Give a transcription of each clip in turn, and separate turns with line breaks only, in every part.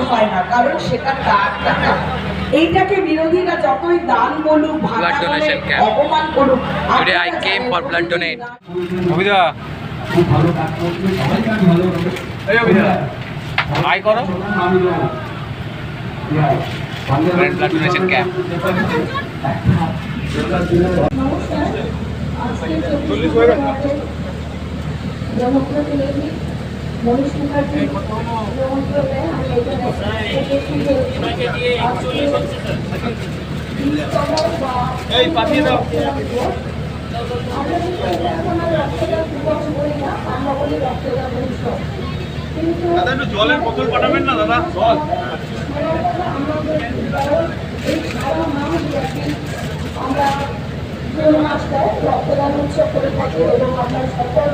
হয় না, কারণ সেটা তার টাকা। এইটাকে বিরোধীরা যতই দান বলুক, ভাঙা বলে অপমান করুক,
I came for blood donate. I করো ব্লাড ডোনেশন ক্যাম্প।
মনীষ মুখার্জি নিমন্ত্রণে আমি এখানে এই পাঠিয়ে দাও।
দাদা একটু জলের বোতল পাঠাবেন না দাদা, জল।
আমরা মাসটায় রক্তদান উৎসব করে থাকি এবং আপনার সকল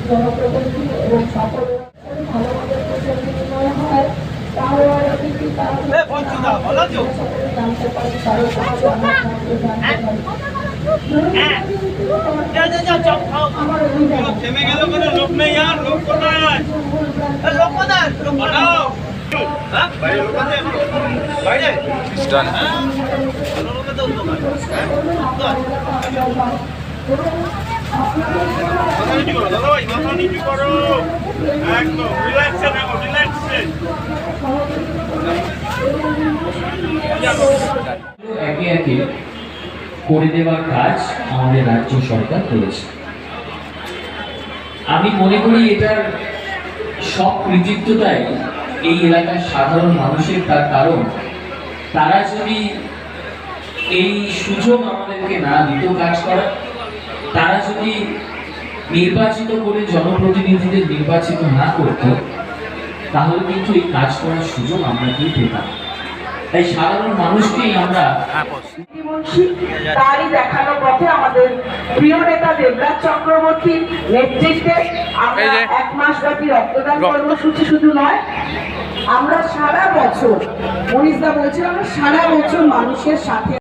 জনপ্রতিনিধি এবং সকল ভালোভাবে প্রচার বিনিময় হয়। তারও কিন্তু জানতে পারি, তারও আমার
থেমে গেল কোনো লোক নেই, আর লোক কোথায়? লোক কোথায়? লোক পাঠাও। হ্যাঁ বাইরে লোক আছে, বাইরে
একে একে করে দেওয়ার কাজ আমাদের রাজ্য সরকার করেছে। আমি মনে করি এটার সব কৃতিত্বটাই এই এলাকার সাধারণ মানুষের, তার কারণ তারা যদি এই সুযোগ আমাদেরকে না দিত কাজ করার, তারা যদি নির্বাচিত করে জনপ্রতিনিধিদের নির্বাচিত না করত, তাহলে কিন্তু এই কাজ করার সুযোগ আমরা কি পেতাম। তাই সাধারণ মানুষকেই আমরা
তারই দেখানো পথে আমাদের প্রিয় নেতা দেবরাজ চক্রবর্তীর নেতৃত্বে আমরা 1 মাস ব্যাপী রক্তদান কর্মসূচি শুধু নয়, আমরা সারা বছর, মনীষদা বলছিলাম, সারা বছর মানুষের সাথে